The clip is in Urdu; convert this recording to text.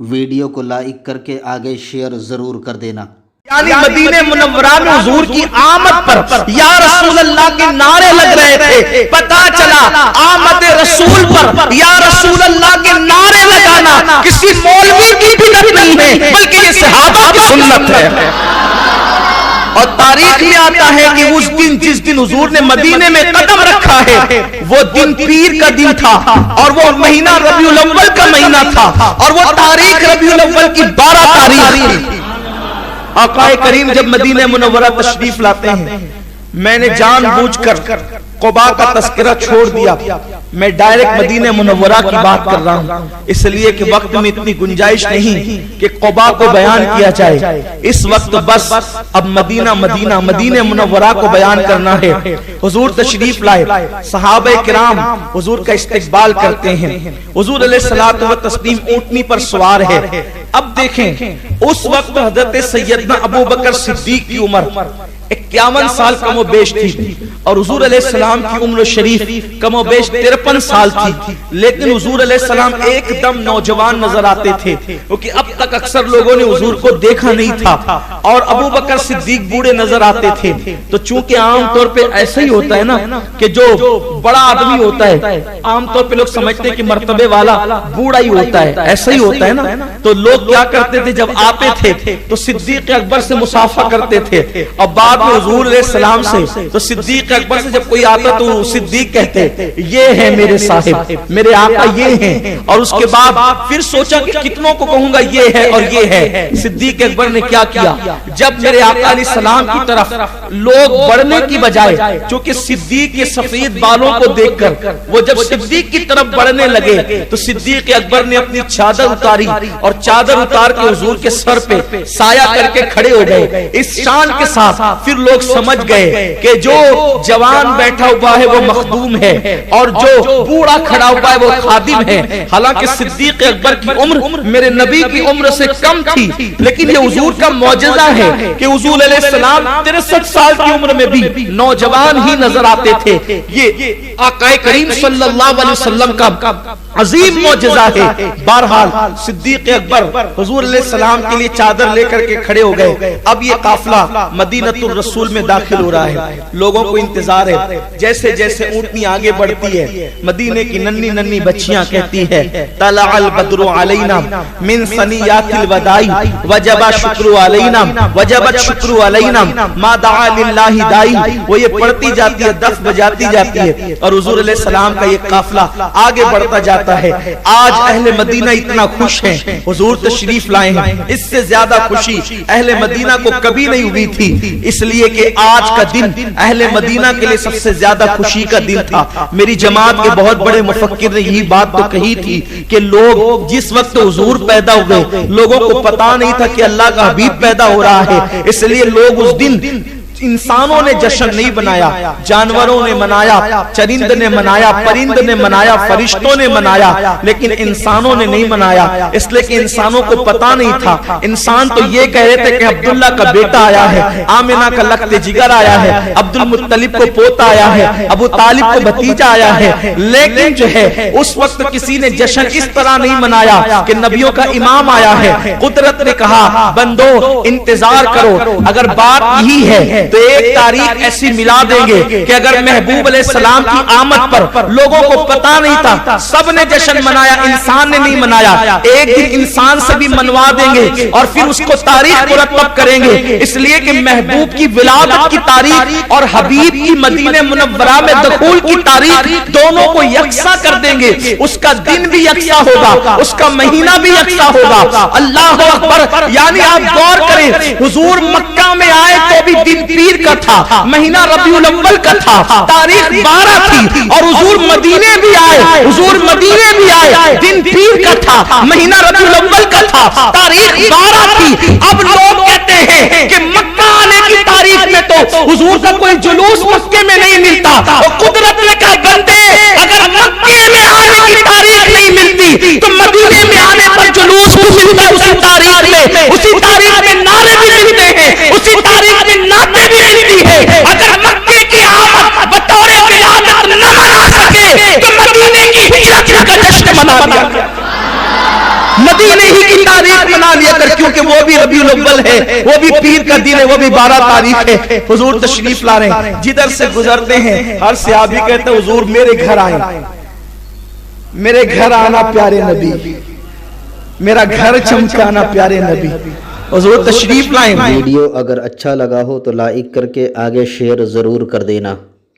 ویڈیو کو لائک کر کے آگے شیئر ضرور کر دینا۔ یعنی مدینہ منورہ میں حضور کی آمد پر یا رسول اللہ کے نعرے لگ رہے تھے۔ پتہ چلا آمد رسول پر یا رسول اللہ کے نعرے لگانا کسی مولوی کی بدعت نہیں ہے بلکہ یہ صحابہ کی سنت ہے۔ اور تاریخ میں آتا ہے کہ اس دن جس دن حضور نے مدینے میں قدم رکھا ہے وہ دن پیر کا دن تھا اور وہ مہینہ ربیع الاول کا مہینہ تھا اور وہ تاریخ ربیع الاول کی 12 تاریخ تھی۔ آقا کریم جب مدینہ منورہ تشریف لاتے ہیں، میں نے جان بوجھ کر قباء کا تذکرہ چھوڑ دیا، میں ڈائریکٹ مدینہ منورہ کی بات کر رہا ہوں، اس لیے کہ وقت میں اتنی گنجائش نہیں کہ قباء کو بیان کیا جائے۔ اس وقت بس اب مدینہ منورہ کو بیان کرنا ہے۔ حضور تشریف لائے، صحابہ کرام حضور کا استقبال کرتے ہیں، حضور علیہ الصلوۃ والتسلیم اونٹنی پر سوار ہے۔ اب دیکھیں اس وقت حضرت سیدنا ابو بکر صدیق کی عمر 51 سال کم و بیش تھی اور حضور علیہ السلام کی عمر شریف کم و بیش 53 سال تھی، لیکن حضور علیہ السلام ایک دم نوجوان نظر آتے تھے کیونکہ اب تک اکثر لوگوں نے حضور کو دیکھا نہیں تھا اور ابو بکر صدیق بوڑھے نظر آتے تھے۔ تو چونکہ عام طور پہ ایسا ہی ہوتا ہے نا کہ جو بڑا آدمی ہوتا ہے عام طور پہ لوگ سمجھتے ہیں کہ مرتبے والا بوڑھا ہی ہوتا ہے، ایسا ہی ہوتا ہے نا۔ تو لوگ کیا کرتے تھے جب آتے تھے تو صدیق اکبر سے مصافحہ کرتے تھے اور بعد میں حضور علیہ السلام سے، تو صدیق اکبر سے جب کوئی آتا تو صدیق کہتے یہ ہے میرے صاحب، میرے آقا یہ ہیں، اور اس کے بعد پھر سوچا کہ کتنوں کو کہوں گا یہ ہے اور یہ ہے۔ صدیق اکبر نے کیا کیا، جب میرے آقا علیہ السلام کی طرف لوگ بڑھنے کی بجائے چونکہ صدیق کے سفید بالوں کو دیکھ کر وہ جب صدیق کی طرف بڑھنے لگے تو صدیق اکبر نے اپنی چادر اتاری اور چادر اتار کے حضور کے سر پہ سایہ کر کے کھڑے ہو گئے۔ اس شان کے ساتھ پھر لوگ سمجھ گئے کہ جو جوان بیٹھا ہوا ہے وہ مخدوم ہے اور جو بوڑھا کھڑا ہوا ہے وہ خادم ہے۔ حالانکہ صدیق اکبر کی عمر میرے نبی کی عمر سے کم تھی، لیکن یہ حضور کا معجزہ ہے کہ حضور علیہ السلام 63 سال کی عمر میں بھی نوجوان ہی نظر آتے تھے۔ یہ آقا کریم صلی اللہ علیہ وسلم کا عظیم معجزہ ہے۔ بہرحال صدیق اکبر حضور علیہ السلام کے لیے چادر لے کر کے کھڑے ہو گئے۔ اب یہ قافلہ مدینہ الرسول میں داخل ہو رہا ہے، لوگوں کو انتظار ہے۔ جیسے جیسے اونٹنی آگے بڑھتی ہے مدینے کی ننھی ننھی بچیاں کہتی ہے طلع البدر علینا من ثنیات الوداع وجب شکر علینا وجبت شکر علینا ما دعا للہ دائی۔ وہ یہ پڑھتی جاتی ہے، دف بجاتی جاتی ہے اور حضور علیہ السلام کا یہ قافلہ آگے بڑھتا جاتا ہے۔ آج اہل مدینہ اتنا خوش ہیں، حضور تشریف لائے ہیں، اس سے زیادہ خوشی اہل مدینہ کو کبھی نہیں ہوئی تھی، اس لیے کہ آج کا دن اہل مدینہ کے لیے سب سے زیادہ خوشی کا دن تھا۔ میری جماعت کے بہت بڑے مفکر نے یہی بات تو کہی تھی کہ لوگ جس وقت حضور پیدا ہوئے لوگوں کو پتا نہیں تھا کہ اللہ کا حبیب پیدا ہو رہا ہے، اس لیے لوگ اس دن انسانوں نے جشن نہیں منایا، جانوروں نے منایا، چرند نے منایا، پرند نے منایا، فرشتوں نے منایا، لیکن انسانوں نے نہیں منایا، اس لیے کہ انسانوں کو پتا نہیں تھا۔ انسان تو یہ کہہ رہے تھے کہ عبداللہ کا بیٹا آیا ہے، آمنہ کا لقت جگر آیا ہے، عبد المطلب کو پوتا آیا ہے، ابو طالب کو بھتیجا آیا ہے، لیکن جو ہے اس وقت کسی نے جشن اس طرح نہیں منایا کہ نبیوں کا امام آیا ہے۔ قدرت نے کہا بندو انتظار کرو، اگر بات یہی ہے تو ایک تاریخ ایسی ملا دیں گے کہ اگر محبوب علیہ السلام کی آمد پر لوگوں کو پتا نہیں تھا، سب نے جشن منایا، انسان نے نہیں منایا، ایک دن انسان سے بھی منوا دیں گے اور پھر اس کو تاریخ مرتب کریں گے، اس لیے کہ محبوب کی ولادت کی تاریخ اور حبیب کی مدینہ منورہ میں دخول کی تاریخ دونوں کو یکساں کر دیں گے۔ اس کا دن بھی یکساں ہوگا، اس کا مہینہ بھی یکساں ہوگا۔ اللہ اکبر! یعنی آپ غور کریں، حضور مکہ میں آئے تو بھی دن پیر کا تھا، مہینہ ربیع الاول کا تھا، تاریخ 12 تھی، اور حضور مدینے بھی آئے، حضور مدینے بھی آئے، دن پیر کا تھا، مہینہ ربیع الاول کا تھا، تاریخ 12 تھی۔ اب لوگ کہتے ہیں کہ مکہ آنے کی تاریخ میں تو حضور کا کوئی جلوس مکے میں نہیں ملتا، اور قدرت نے کہا بندے اگر مکے میں آنے کی تاریخ نہیں ملتی تو مدینے میں آنے پر جلوس بھی ملتا، اسی تاریخ میں نعرے بھی ملتے ہیں، اسی تاریخ میں نعتیں بھی ملتی ہے۔ اگر مکے کی آمد بطور ولادت نہ منا سکے تو مدینے کی ہجرت کا جشن منا دیا۔ مدینے ہی کی تاریخ بنا لیا کر، کیونکہ وہ بھی ربیع الاول ہے، وہ بھی پیر کا دن ہے، وہ بھی 12 تاریخ ہے۔ حضور تشریف لا رہے ہیں، جدھر سے گزرتے ہیں ہر صحابی کہتے ہیں حضور میرے گھر آئیں، میرے گھر آنا پیارے نبی، میرا گھر چمکانا پیارے نبی، حضور تشریف لائیں۔ ویڈیو اگر اچھا لگا ہو تو لائک کر کے آگے شیئر ضرور کر دینا۔